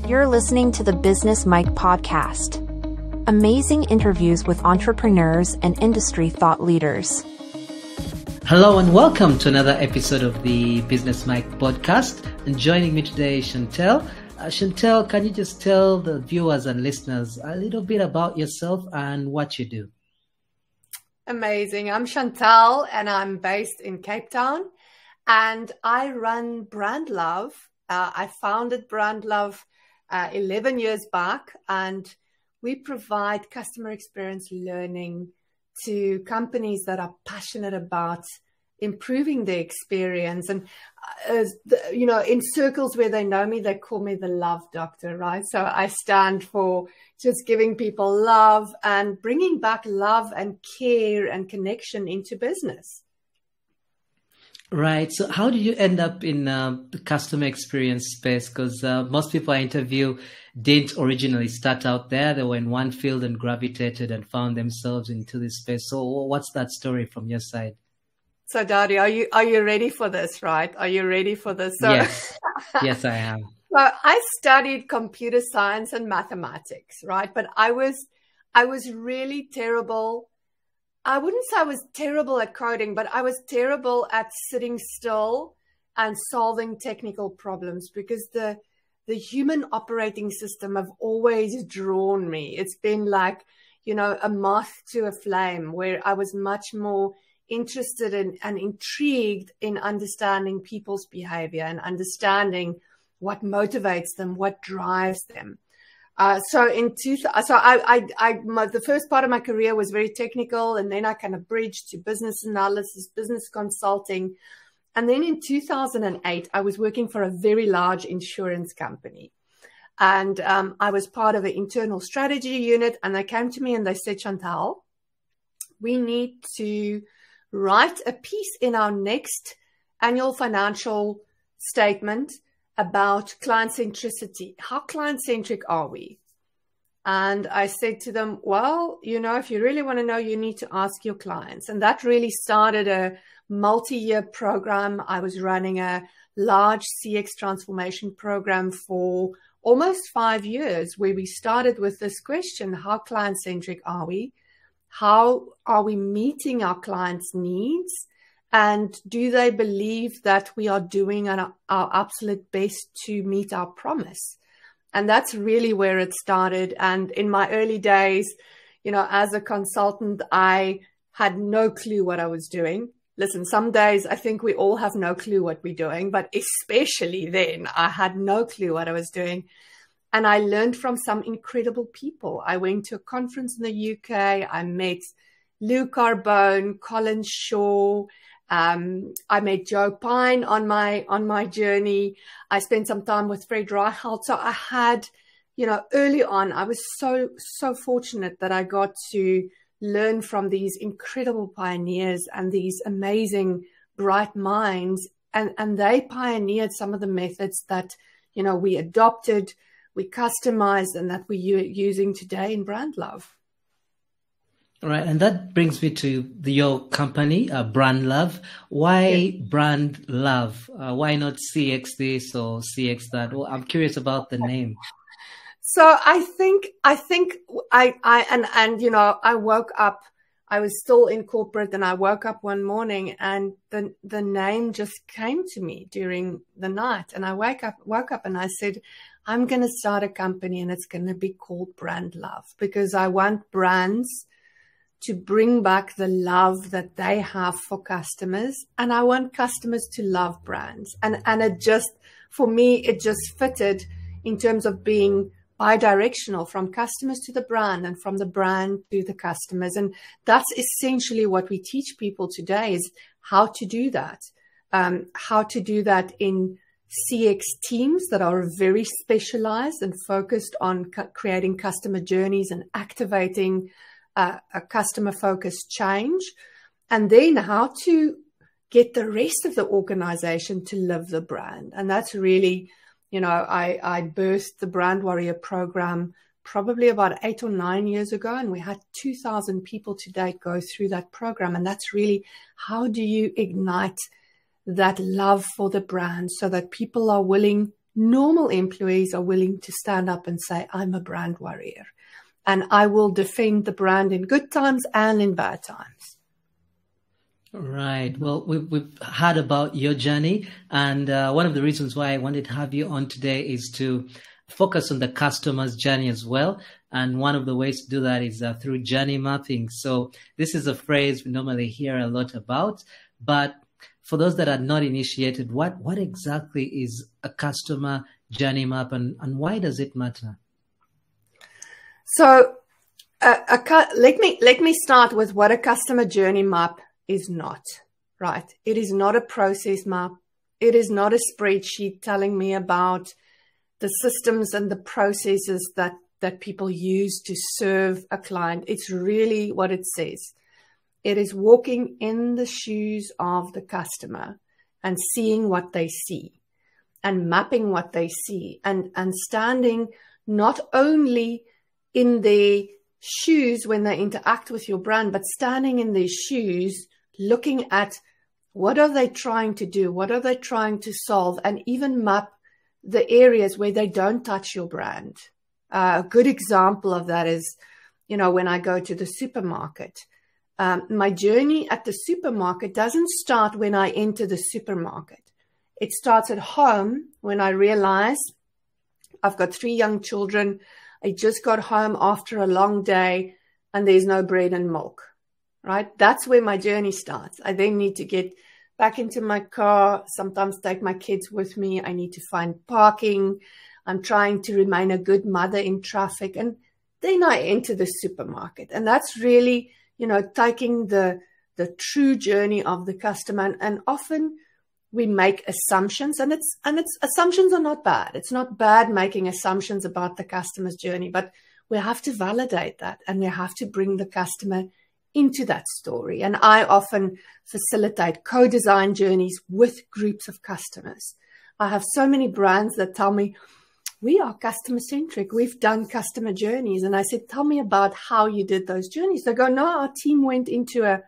You're listening to the Business Mike podcast. Amazing interviews with entrepreneurs and industry thought leaders. Hello and welcome to another episode of the Business Mike podcast. And joining me today is Chantel. Chantel, can you just tell the viewers and listeners a little bit about yourself and what you do? Amazing. I'm Chantel and I'm based in Cape Town and I run Brand Love. I founded Brand Love 11 years back, and we provide customer experience learning to companies that are passionate about improving their experience. And, in circles where they know me, they call me the love doctor, right? So I stand for just giving people love and bringing back love and care and connection into business. Right. So how did you end up in the customer experience space? Because most people I interview didn't originally start out there. They were in one field and gravitated and found themselves into this space. So what's that story from your side? So Daddy, are you ready for this, right? Are you ready for this? So, Yes, I am. So I studied computer science and mathematics, right? But I was really terrible. I wouldn't say I was terrible at coding, but I was terrible at sitting still and solving technical problems because the human operating system have always drawn me. It's been like, a moth to a flame, where I was much more interested in and intrigued in understanding people's behavior and understanding what motivates them, what drives them. The first part of my career was very technical, and then I kind of bridged to business analysis, business consulting. And then in 2008, I was working for a very large insurance company. And I was part of an internal strategy unit. And they came to me and they said, Chantel, we need to write a piece in our next annual financial statement about client centricity. How client centric are we? And I said to them, well, if you really want to know, you need to ask your clients. And that really started a multi-year program. I was running a large CX transformation program for almost 5 years, where we started with this question: how client centric are we? How are we meeting our clients' needs? And do they believe that we are doing our absolute best to meet our promise? And that's really where it started. And in my early days, as a consultant, I had no clue what I was doing. Listen, some days I think we all have no clue what we're doing, but especially then I had no clue what I was doing. And I learned from some incredible people. I went to a conference in the UK. I met Lou Carbone, Colin Shaw. I met Joe Pine on my journey. I spent some time with Fred Reichelt. So I had, early on, I was so fortunate that I got to learn from these incredible pioneers and these amazing bright minds. And they pioneered some of the methods that, we adopted, we customized, and that we're using today in Brand Love. All right, and that brings me to your company, Brand Love. Why Brand Love? Why not CX this or CX that? Well, I'm curious about the name. So I think I woke up. I was still in corporate, and I woke up one morning, and the name just came to me during the night. And I woke up, and I said, I'm going to start a company, and it's going to be called Brand Love, because I want brands to bring back the love that they have for customers. And I want customers to love brands. And it just, for me, it just fitted in terms of being bi-directional, from customers to the brand and from the brand to the customers. And that's essentially what we teach people today, is how to do that. How to do that in CX teams that are very specialized and focused on creating customer journeys and activating a customer-focused change, and then how to get the rest of the organization to live the brand. And that's really, I birthed the Brand Warrior program probably about 8 or 9 years ago, and we had 2,000 people to date go through that program. And that's really, how do you ignite that love for the brand so that people are willing normal employees are willing to stand up and say, I'm a brand warrior, and I will defend the brand in good times and in bad times. Right. Well, we've heard about your journey, and one of the reasons why I wanted to have you on today is to focus on the customer's journey as well. And one of the ways to do that is through journey mapping. So this is a phrase we normally hear a lot about, but for those that are not initiated, what exactly is a customer journey map, and why does it matter? So let me start with what a customer journey map is not, right? It is not a process map. It is not a spreadsheet telling me about the systems and the processes that people use to serve a client. It's really what it says. It is walking in the shoes of the customer and seeing what they see and mapping what they see and standing not only in their shoes when they interact with your brand, but standing in their shoes, looking at what are they trying to do? What are they trying to solve? And even map the areas where they don't touch your brand. A good example of that is, when I go to the supermarket, my journey at the supermarket doesn't start when I enter the supermarket. It starts at home when I realize I've got 3 young children. I just got home after a long day and there's no bread and milk, right? That's where my journey starts. I then need to get back into my car, sometimes take my kids with me. I need to find parking. I'm trying to remain a good mother in traffic. And then I enter the supermarket. And that's really, taking the true journey of the customer. And often we make assumptions, and it's assumptions are not bad. It's not bad making assumptions about the customer's journey, but we have to validate that, and we have to bring the customer into that story. And I often facilitate co-design journeys with groups of customers. I have so many brands that tell me, we are customer centric. We've done customer journeys. And I said, tell me about how you did those journeys. They go, no, our team went into a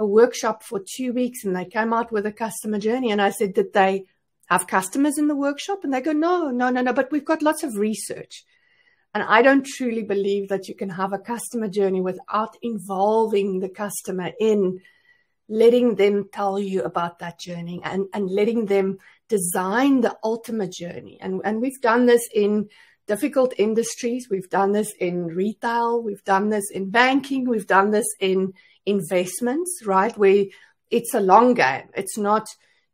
workshop for 2 weeks and they came out with a customer journey. And I said, did they have customers in the workshop? And they go, no, but we've got lots of research. And I don't truly believe that you can have a customer journey without involving the customer in letting them tell you about that journey and letting them design the ultimate journey. And we've done this in difficult industries. We've done this in retail. We've done this in banking. We've done this in investments, right? Where it's a long game. It's not,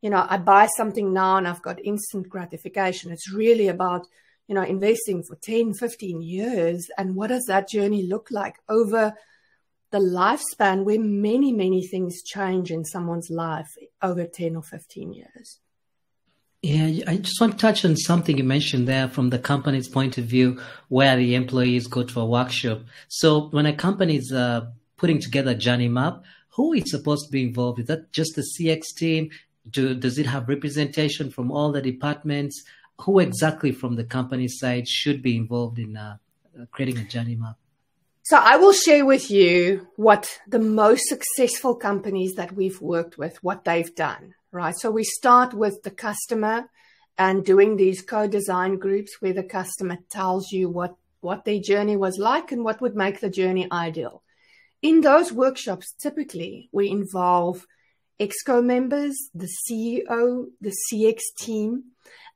I buy something now and I've got instant gratification. It's really about, investing for 10, 15 years. And what does that journey look like over the lifespan where many, many things change in someone's life over 10 or 15 years? Yeah, I just want to touch on something you mentioned there from the company's point of view, where the employees go to a workshop. So when a company is putting together a journey map, who is supposed to be involved? Is that just the CX team? Does it have representation from all the departments? Who exactly from the company side should be involved in creating a journey map? So I will share with you what the most successful companies that we've worked with, what they've done, right? So we start with the customer and doing these co-design groups where the customer tells you what their journey was like and what would make the journey ideal. In those workshops, typically we involve ExCo members, the CEO, the CX team.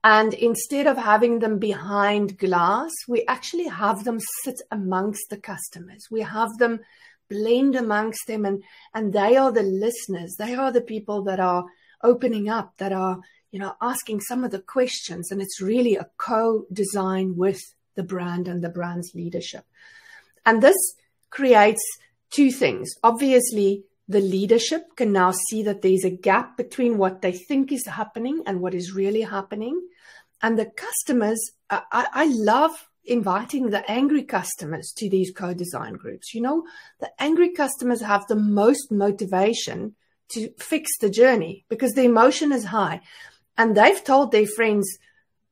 And instead of having them behind glass, we actually have them sit amongst the customers. We have them blend amongst them, and they are the listeners. They are the people that are opening up, that are, asking some of the questions. And it's really a co-design with the brand and the brand's leadership. And this creates 2 things. Obviously, the leadership can now see that there's a gap between what they think is happening and what is really happening. And the customers, I love inviting the angry customers to these co-design groups. The angry customers have the most motivation to fix the journey because the emotion is high. And they've told their friends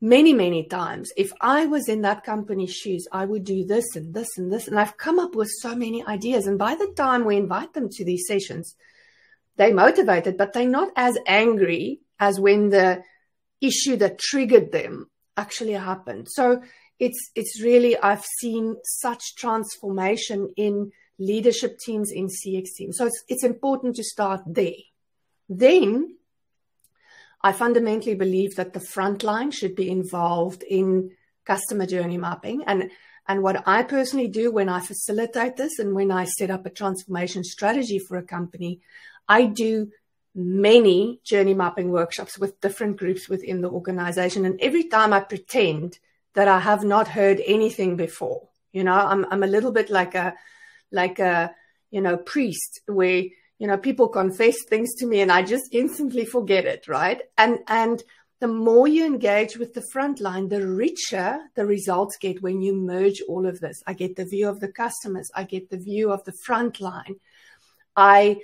many, many times, if I was in that company's shoes, I would do this and this and this. And I've come up with so many ideas. And by the time we invite them to these sessions, they're motivated, but they're not as angry as when the issue that triggered them actually happened. So it's really, I've seen such transformation in leadership teams, in CX teams. So it's important to start there. Then I fundamentally believe that the frontline should be involved in customer journey mapping. And what I personally do when I facilitate this and when I set up a transformation strategy for a company, I do many journey mapping workshops with different groups within the organization. And every time I pretend that I have not heard anything before, you know, I'm a little bit like a, you know, priest where, you know, people confess things to me and I just instantly forget it, right? And the more you engage with the front line, the richer the results get when you merge all of this. I get the view of the customers. I get the view of the front line. I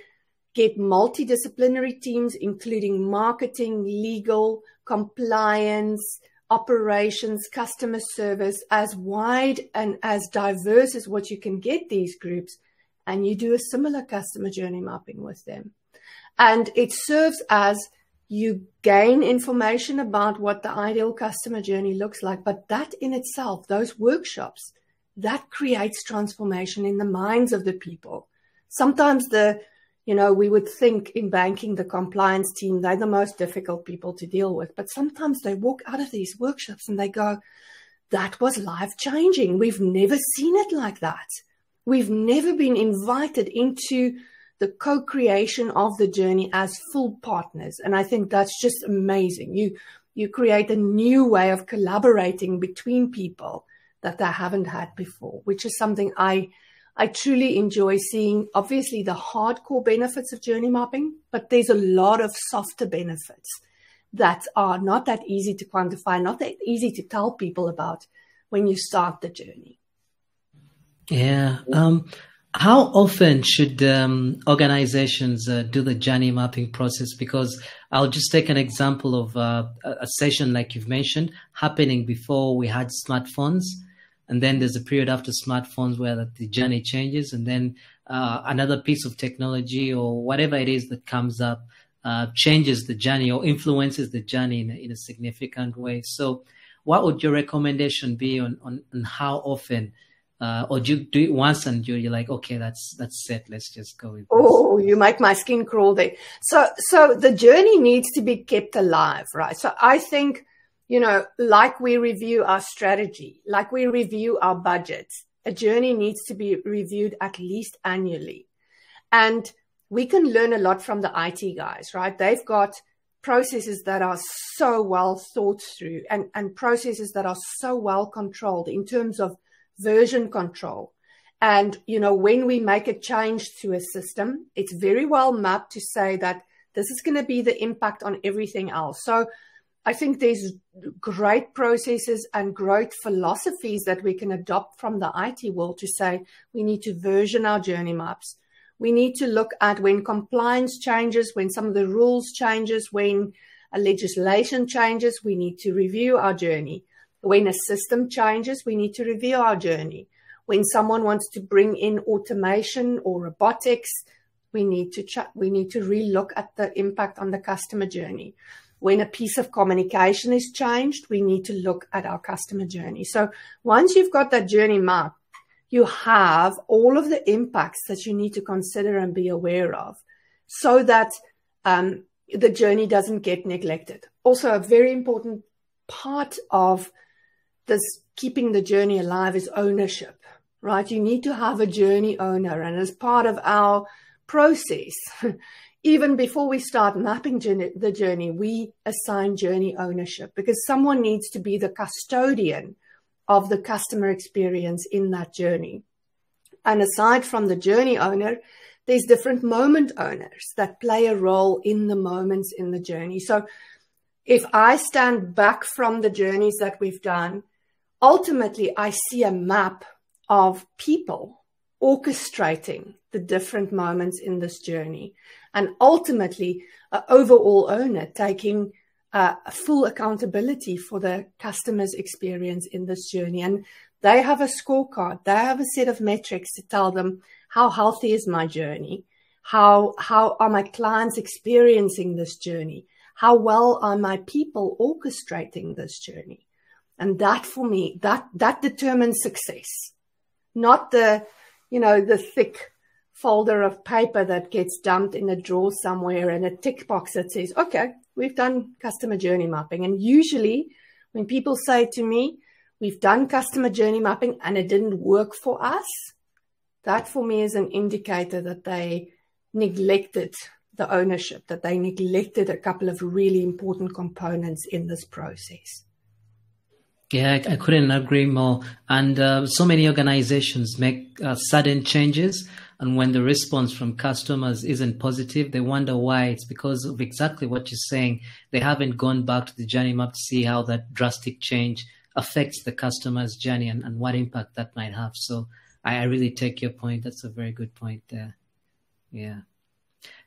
get multidisciplinary teams, including marketing, legal, compliance, operations, customer service, as wide and as diverse as what you can get these groups. And you do a similar customer journey mapping with them. And it serves as you gain information about what the ideal customer journey looks like. But that in itself, those workshops, that creates transformation in the minds of the people. Sometimes we would think in banking, the compliance team, they're the most difficult people to deal with. But sometimes they walk out of these workshops and they go, that was life-changing. We've never seen it like that. We've never been invited into the co-creation of the journey as full partners. And I think that's just amazing. You create a new way of collaborating between people that they haven't had before, which is something I truly enjoy seeing. Obviously, the hardcore benefits of journey mapping, but there's a lot of softer benefits that are not that easy to quantify, not that easy to tell people about when you start the journey. Yeah. How often should organizations do the journey mapping process? Because I'll just take an example of a session like you've mentioned happening before we had smartphones. And then there's a period after smartphones where the journey changes. And then another piece of technology or whatever it is that comes up changes the journey or influences the journey in a significant way. So what would your recommendation be on how often? Or do you do it once and you're like, okay, that's set. Let's just go with this. Oh, you make my skin crawl there. So the journey needs to be kept alive, right? So I think, like we review our strategy, like we review our budget, a journey needs to be reviewed at least annually. And we can learn a lot from the IT guys, right? They've got processes that are so well thought through and processes that are so well controlled in terms of version control. And, when we make a change to a system, it's very well mapped to say that this is going to be the impact on everything else. So I think there's great processes and great philosophies that we can adopt from the IT world to say we need to version our journey maps. We need to look at when compliance changes, when some of the rules changes, when a legislation changes, we need to review our journey. When a system changes, we need to review our journey. When someone wants to bring in automation or robotics, we need to relook at the impact on the customer journey. When a piece of communication is changed, we need to look at our customer journey. So once you've got that journey map, you have all of the impacts that you need to consider and be aware of so that the journey doesn't get neglected. Also, a very important part of this keeping the journey alive is ownership, right? You need to have a journey owner. And as part of our process, even before we start mapping the journey, we assign journey ownership because someone needs to be the custodian of the customer experience in that journey. And aside from the journey owner, there's different moment owners that play a role in the moments in the journey. So if I stand back from the journeys that we've done, ultimately, I see a map of people orchestrating the different moments in this journey. And ultimately, an overall owner taking full accountability for the customer's experience in this journey. And they have a scorecard. They have a set of metrics to tell them how healthy is my journey? How are my clients experiencing this journey? How well are my people orchestrating this journey? And that for me, that determines success, not the thick folder of paper that gets dumped in a drawer somewhere and a tick box that says, okay, we've done customer journey mapping. And usually when people say to me, we've done customer journey mapping and it didn't work for us, that for me is an indicator that they neglected the ownership, that they neglected a couple of really important components in this process. Yeah, I couldn't agree more. And so many organizations make sudden changes. And when the response from customers isn't positive, they wonder why. It's because of exactly what you're saying. They haven't gone back to the journey map to see how that drastic change affects the customer's journey and what impact that might have. So I really take your point. That's a very good point there. Yeah.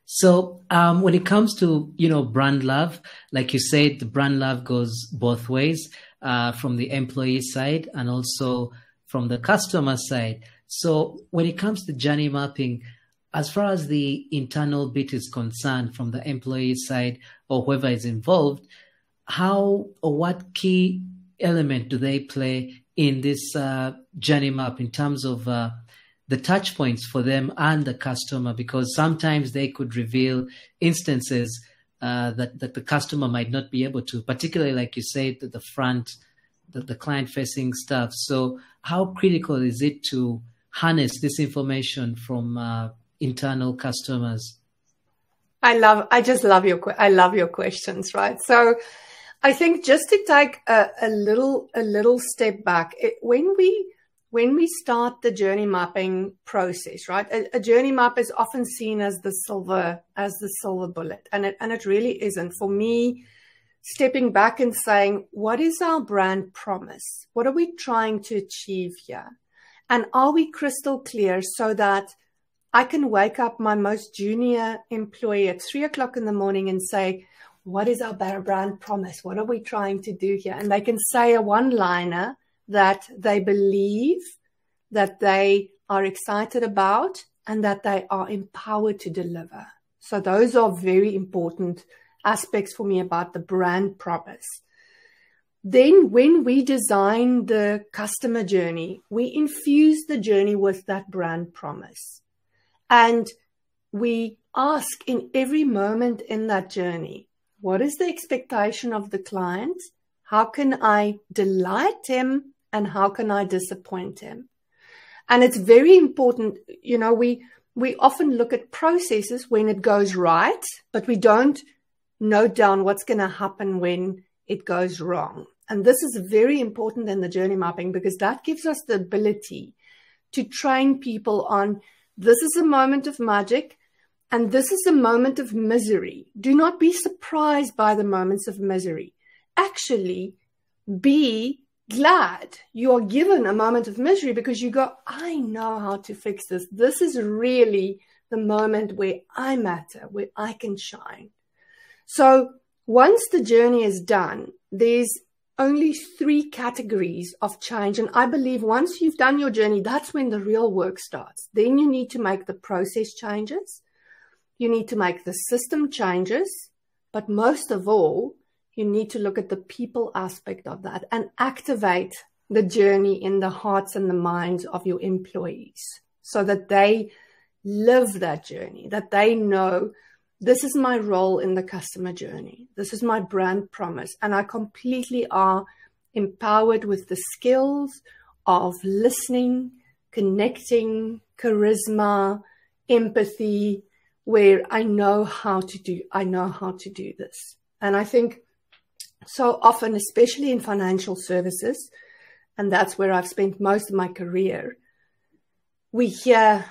So when it comes to, brand love, like you said, the brand love goes both ways, from the employee side and also from the customer side. So when it comes to journey mapping, as far as the internal bit is concerned from the employee side or whoever is involved, how or what key element do they play in this journey map in terms of the touch points for them and the customer? Because sometimes they could reveal instances that the customer might not be able to, particularly like you said, the front, the client-facing stuff. So how critical is it to harness this information from internal customers? I love your questions, right? So I think just to take a little step back, when we start the journey mapping process, right? A journey map is often seen as the silver bullet, and it really isn't. For me, stepping back and saying, what is our brand promise? What are we trying to achieve here? And are we crystal clear so that I can wake up my most junior employee at 3:00 in the morning and say, what is our brand promise? What are we trying to do here? And they can say a one-liner that they believe, that they are excited about, and that they are empowered to deliver. So those are very important aspects for me about the brand promise. Then when we design the customer journey, we infuse the journey with that brand promise. And we ask in every moment in that journey, what is the expectation of the client? How can I delight him? And how can I disappoint him? And it's very important, we often look at processes when it goes right, but we don't note down what's going to happen when it goes wrong. And this is very important in the journey mapping because that gives us the ability to train people on this is a moment of magic and this is a moment of misery. Do not be surprised by the moments of misery. Actually, be glad you are given a moment of misery because you go, I know how to fix this. This is really the moment where I matter, where I can shine. So once the journey is done, there's only 3 categories of change. And I believe once you've done your journey, that's when the real work starts. Then you need to make the process changes. You need to make the system changes. But most of all, you need to look at the people aspect of that and activate the journey in the hearts and the minds of your employees so that they live that journey, that they know this is my role in the customer journey. This is my brand promise. And I completely are empowered with the skills of listening, connecting, charisma, empathy, where I know how to do this. And I think so often, especially in financial services, and that's where I've spent most of my career, we hear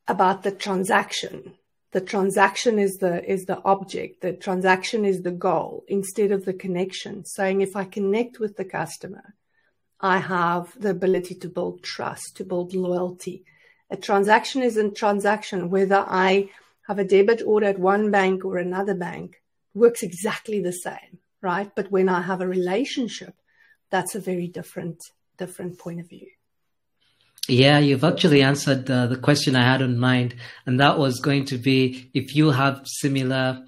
about the transaction. The transaction is the object. The transaction is the goal instead of the connection. Saying if I connect with the customer, I have the ability to build trust, to build loyalty. A transaction is a transaction. Whether I have a debit order at one bank or another bank, works exactly the same, right? But when I have a relationship, that's a very different point of view. Yeah, you've actually answered the question I had in mind, and that was going to be if you have similar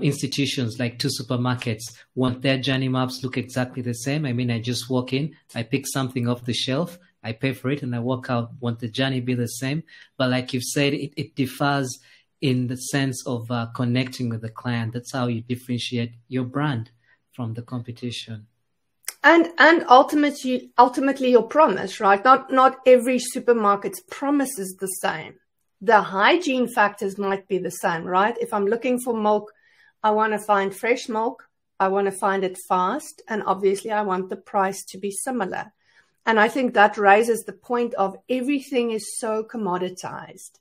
institutions like two supermarkets want their journey maps look exactly the same. I mean, I just walk in, I pick something off the shelf, I pay for it, and I walk out. Want the journey be the same? But like you've said, it differs in the sense of connecting with the client. That's how you differentiate your brand from the competition. And ultimately your promise, right? Not every supermarket's promise is the same. The hygiene factors might be the same, right? If I'm looking for milk, I want to find fresh milk. I want to find it fast. And obviously I want the price to be similar. And I think that raises the point of everything is so commoditized.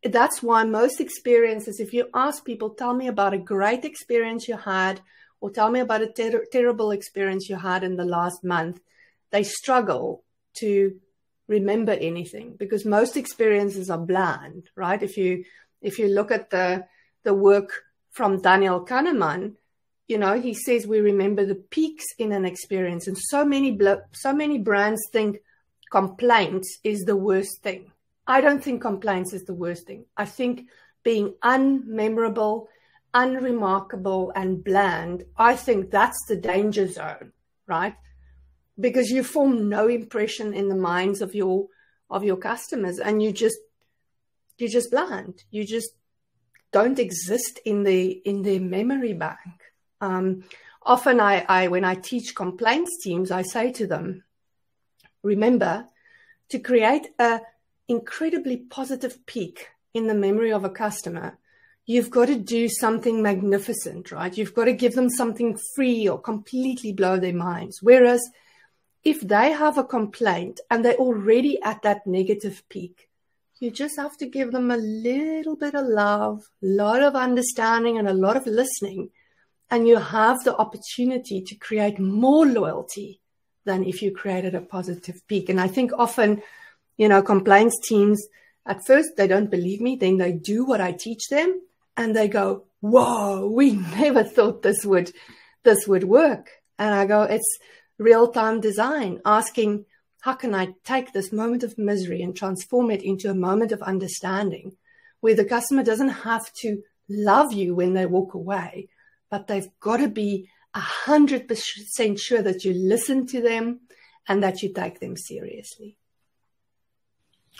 That's why most experiences, if you ask people, tell me about a great experience you had, or tell me about a terrible experience you had in the last month, they struggle to remember anything because most experiences are bland, right? If you look at the work from Daniel Kahneman, he says we remember the peaks in an experience, and so many brands think complaints is the worst thing. I don't think complaints is the worst thing. I think being unmemorable, unremarkable, and bland, I think that's the danger zone, right? Because you form no impression in the minds of your customers, and you're just bland. You just don't exist in their memory bank. Often when I teach complaints teams, I say to them, remember, to create a incredibly positive peak in the memory of a customer, you've got to do something magnificent, right? You've got to give them something free or completely blow their minds. Whereas if they have a complaint and they're already at that negative peak, you just have to give them a little bit of love, a lot of understanding, and a lot of listening. And you have the opportunity to create more loyalty than if you created a positive peak. And I think often, complaints teams, at first they don't believe me. Then they do what I teach them and they go, whoa, we never thought this would work. And I go, it's real-time design, asking, how can I take this moment of misery and transform it into a moment of understanding where the customer doesn't have to love you when they walk away, but they've got to be 100% sure that you listen to them and that you take them seriously.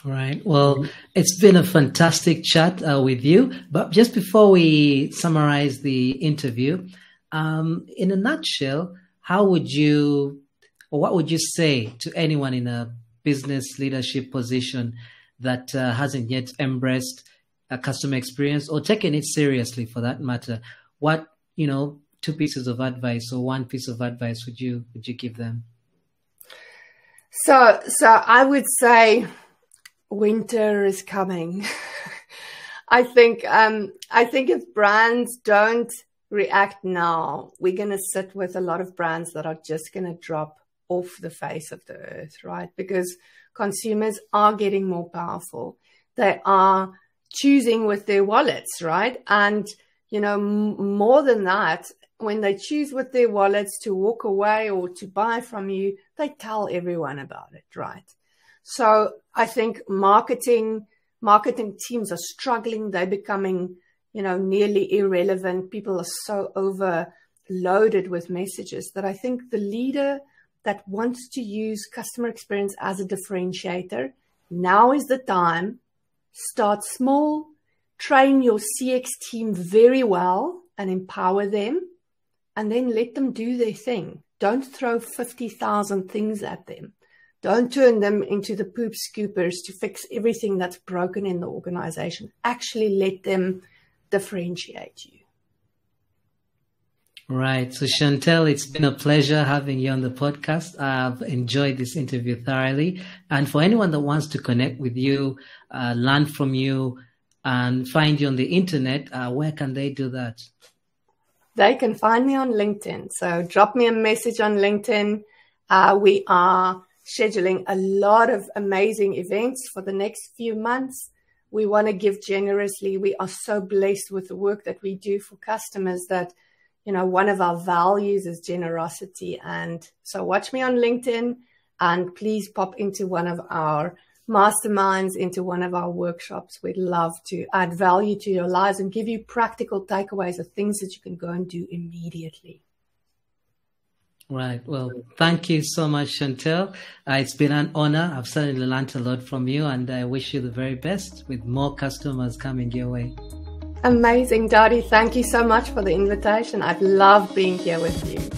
Right. Well, it's been a fantastic chat with you. But just before we summarize the interview, in a nutshell, what would you say to anyone in a business leadership position that hasn't yet embraced a customer experience or taken it seriously for that matter? What, two pieces of advice or one piece of advice would you give them? So I would say winter is coming. I think if brands don't react now, we're going to sit with a lot of brands that are just going to drop off the face of the earth, right? Because consumers are getting more powerful. They are choosing with their wallets, right? And, more than that, when they choose with their wallets to walk away or to buy from you, they tell everyone about it, right? So I think marketing teams are struggling. They're becoming, nearly irrelevant. People are so overloaded with messages that I think the leader that wants to use customer experience as a differentiator, now is the time. Start small, train your CX team very well and empower them, and then let them do their thing. Don't throw 50,000 things at them. Don't turn them into the poop scoopers to fix everything that's broken in the organization. Actually let them differentiate you. Right. So Chantel, it's been a pleasure having you on the podcast. I've enjoyed this interview thoroughly. And for anyone that wants to connect with you, learn from you and find you on the internet, where can they do that? They can find me on LinkedIn. So drop me a message on LinkedIn. We are scheduling a lot of amazing events for the next few months. We want to give generously. We are so blessed with the work that we do for customers that, one of our values is generosity. And so watch me on LinkedIn and please pop into one of our masterminds into one of our workshops. We'd love to add value to your lives and give you practical takeaways of things that you can go and do immediately. Right. Well, thank you so much, Chantel. It's been an honor. I've certainly learned a lot from you, and I wish you the very best with more customers coming your way. Amazing, Dottie. Thank you so much for the invitation. I've loved being here with you.